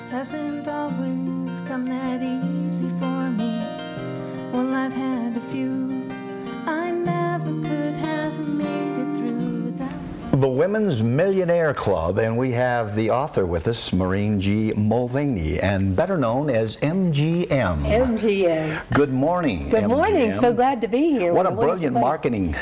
hasn't always come that easy for me. Well, I've had a few. I never could have made it through without. The Women's Millionaire Club, and we have the author with us, Maureen G. Mulvaney, and better known as MGM. MGM. Good morning. Good morning. So glad to be here. What a brilliant marketing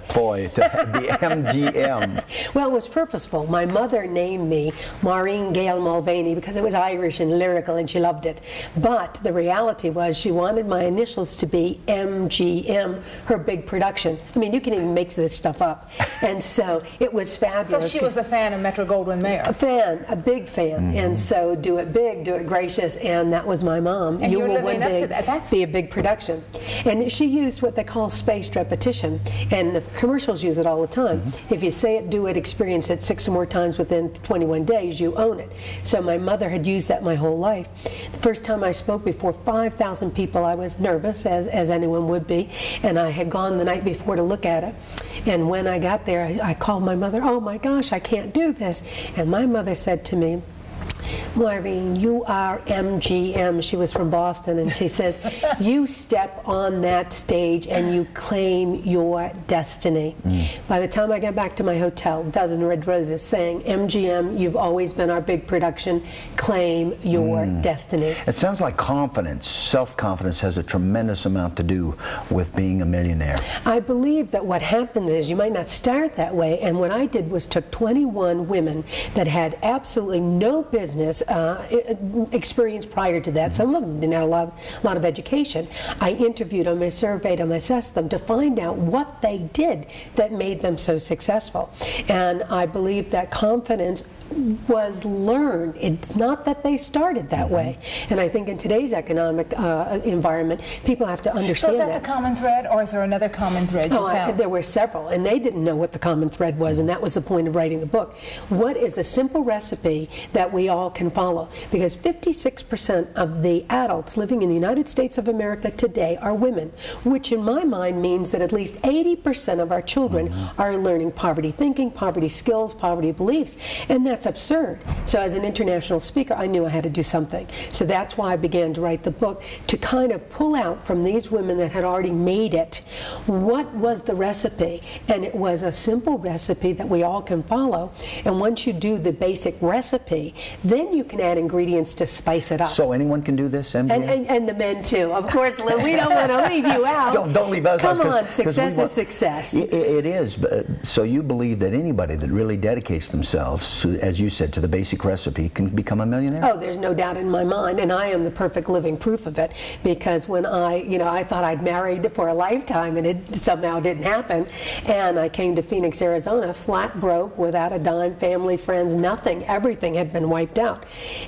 ploy to the MGM. Well, it was purposeful. My mother named me Maureen Gail Mulvaney because it was Irish and lyrical, and she loved it. But the reality was she wanted my initials to be MGM, her big production. I mean, you can even make this stuff up. And so it was fabulous. So she was a fan of Metro-Goldwyn-Mayer. A fan, a big fan. And so do it big, do it gracious, and that was my mom. And you you're will living one up day to that. That's be a big production. And she used what they call spaced repetition, and the commercials use it all the time. If you say it, do it, experience it 6 or more times within 21 days, you own it. So my mother had used that my whole life. The first time I spoke before 5,000 people, I was nervous, as anyone would be, and I had gone the night before to look at it. And when I got there, I called my mother, "Oh my gosh, I can't do this." And my mother said to me, "Maureen, you are MGM." She was from Boston, and she says, "You step on that stage and you claim your destiny." By the time I got back to my hotel, dozen red roses saying, "MGM, you've always been our big production. Claim your destiny." It sounds like confidence, self-confidence has a tremendous amount to do with being a millionaire. I believe that what happens is you might not start that way, and what I did was took 21 women that had absolutely no business experience prior to that. Some of them didn't have a lot of education. I interviewed them, I surveyed them, I assessed them to find out what they did that made them so successful. And I believe that confidence was learned. It's not that they started that way. And I think in today's economic environment, people have to understand that. So is that the common thread, or is there another common thread you found? There were several, and they didn't know what the common thread was, and that was the point of writing the book. What is a simple recipe that we all can follow? Because 56% of the adults living in the United States of America today are women, which in my mind means that at least 80% of our children are learning poverty thinking, poverty skills, poverty beliefs, and that's absurd. So as an international speaker, I knew I had to do something. So that's why I began to write the book, to kind of pull out from these women that had already made it, what was the recipe? And it was a simple recipe that we all can follow. And once you do the basic recipe, then you can add ingredients to spice it up. So anyone can do this, MGM? And the men too. Of course, Lou, we don't want to leave you out. Don't leave us out. Come on, success is success. It is. So you believe that anybody that really dedicates themselves, as you said, to the basic recipe can become a millionaire? Oh, there's no doubt in my mind, and I am the perfect living proof of it, because when I thought I'd married for a lifetime, and it somehow didn't happen, and I came to Phoenix, Arizona, flat broke, without a dime, family, friends, nothing. Everything had been wiped out.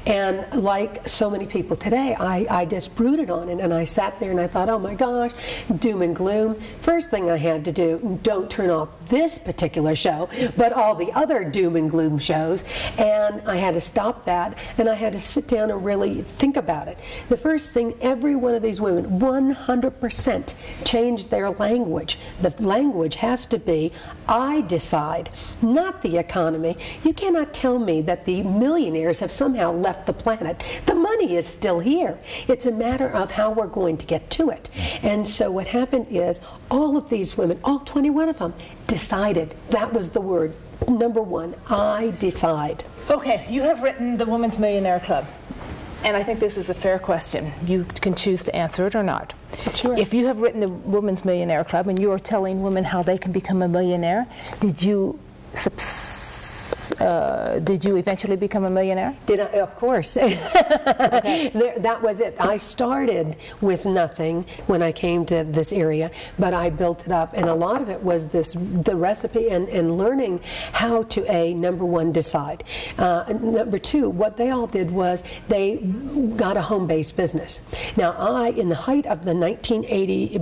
And like so many people today, I just brooded on it, and I sat there and I thought, oh my gosh, doom and gloom. First thing I had to do, don't turn off this particular show, but all the other doom and gloom shows, and I had to stop that, and I had to sit down and really think about it. The first thing, every one of these women, 100% changed their language. The language has to be, I decide, not the economy. You cannot tell me that the millionaires have somehow left the planet. The money is still here. It's a matter of how we're going to get to it. And so what happened is, all of these women, all 21 of them, decided. That was the word. Number one, I decide. Okay, you have written the Women's Millionaire Club, and I think this is a fair question. You can choose to answer it or not. Sure. If you have written the Women's Millionaire Club and you are telling women how they can become a millionaire, did you eventually become a millionaire? Did I? Of course. Okay. That was it. I started with nothing when I came to this area, but I built it up, and a lot of it was the recipe and learning how to, number one, decide. Number two, what they all did was they got a home-based business. Now, in the height of the 1980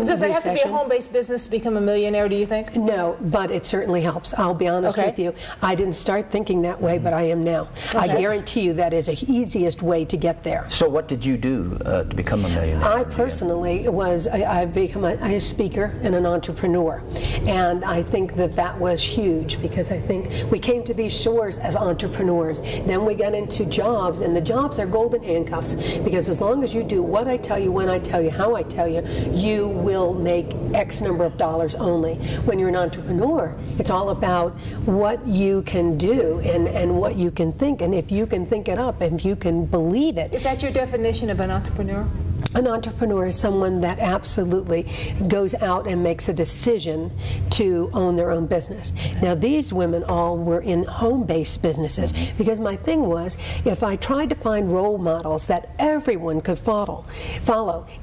Does it have to be a home-based business to become a millionaire, do you think? No, but it certainly helps. I'll be honest with you. I I didn't start thinking that way, but I am now. Okay. I guarantee you that is the easiest way to get there. So what did you do to become a millionaire? I personally I've become a speaker and an entrepreneur. And I think that that was huge, because I think we came to these shores as entrepreneurs. Then we got into jobs, and the jobs are golden handcuffs, because as long as you do what I tell you, when I tell you, how I tell you, you will make X number of dollars only. When you're an entrepreneur, it's all about what you can do and what you can think, and if you can think it up, and if you can believe it. Is that your definition of an entrepreneur? An entrepreneur is someone that absolutely goes out and makes a decision to own their own business. Now, these women all were in home-based businesses, because my thing was, if I tried to find role models that everyone could follow,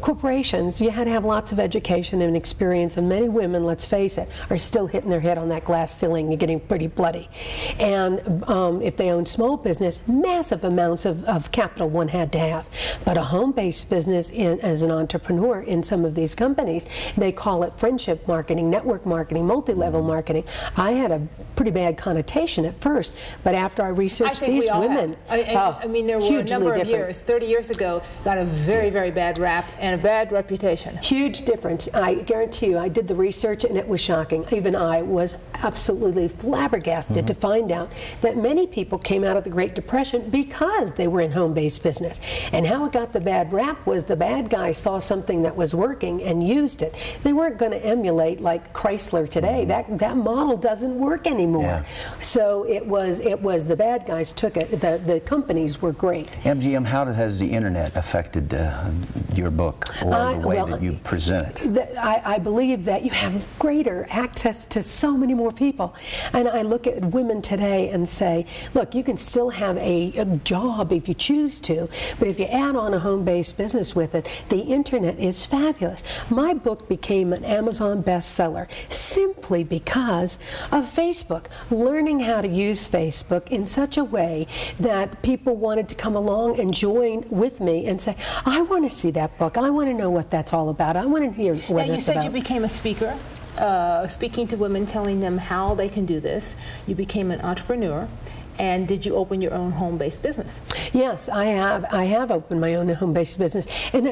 corporations, you had to have lots of education and experience, and many women, let's face it, are still hitting their head on that glass ceiling and getting pretty bloody. And if they own small business, massive amounts of capital one had to have. But a home-based business, as an entrepreneur in some of these companies, they call it friendship marketing, network marketing, multi-level marketing. I had a pretty bad connotation at first, but after I researched these women, I mean, there were a number of years, 30 years ago, got a very, very bad rap and a bad reputation. Huge difference. I guarantee you, I did the research and it was shocking. Even I was absolutely flabbergasted to find out that many people came out of the Great Depression because they were in home-based business. And how it got the bad rap was the bad guys saw something that was working and used it. They weren't going to emulate like Chrysler today. That model doesn't work anymore. Yeah. So it was the bad guys took it. The companies were great. MGM, how has the internet affected your book, or the way that you present it? I believe that you have greater access to so many more people. And I look at women today and say, look, you can still have a job if you choose to, but if you add on a home-based business with it, the internet is fabulous. My book became an Amazon bestseller simply because of Facebook. Learning how to use Facebook in such a way that people wanted to come along and join with me and say, I want to see that book. I want to know what that's all about. I want to hear what it's about. You said you became a speaker, speaking to women, telling them how they can do this. You became an entrepreneur. And did you open your own home-based business? Yes, I have opened my own home-based business. And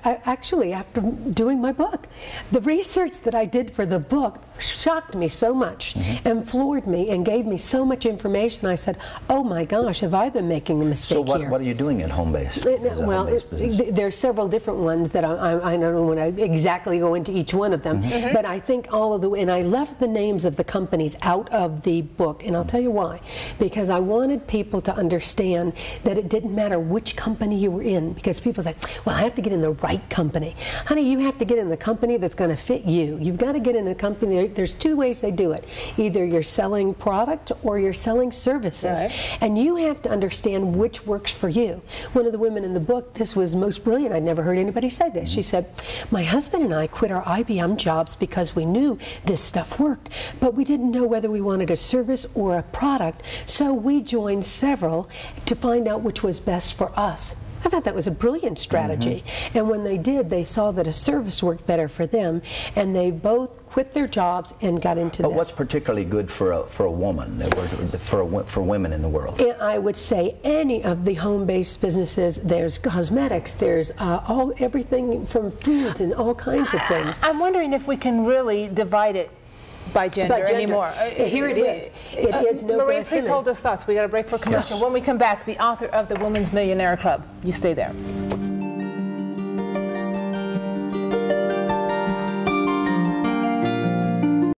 actually, after doing my book, the research that I did for the book shocked me so much and floored me and gave me so much information. I said, oh my gosh, have I been making a mistake here? So what are you doing at home-based? Well, there's several different ones that I don't want to exactly go into each one of them, but I think all of and I left the names of the companies out of the book, and I'll tell you why. Because I wanted people to understand that it didn't matter which company you were in, because people say, well, I have to get in the right company. Honey, you have to get in the company that's going to fit you. You've got to get in a company. There's two ways they do it. Either you're selling product or you're selling services. Right. And you have to understand which works for you. One of the women in the book, this was most brilliant. I'd never heard anybody say this. She said, my husband and I quit our IBM jobs because we knew this stuff worked, but we didn't know whether we wanted a service or a product, so we joined several to find out which was best for us. I thought that was a brilliant strategy. And when they did, they saw that a service worked better for them, and they both quit their jobs and got into this. But what's particularly good for a woman, for women in the world? I would say any of the home-based businesses. There's cosmetics, there's everything from foods and all kinds of things. I'm wondering if we can really divide it by gender anymore. Here it is. It is no Marie, please hold those thoughts. We got a break for commercial. Yes. When we come back, the author of the Women's Millionaire Club. You stay there.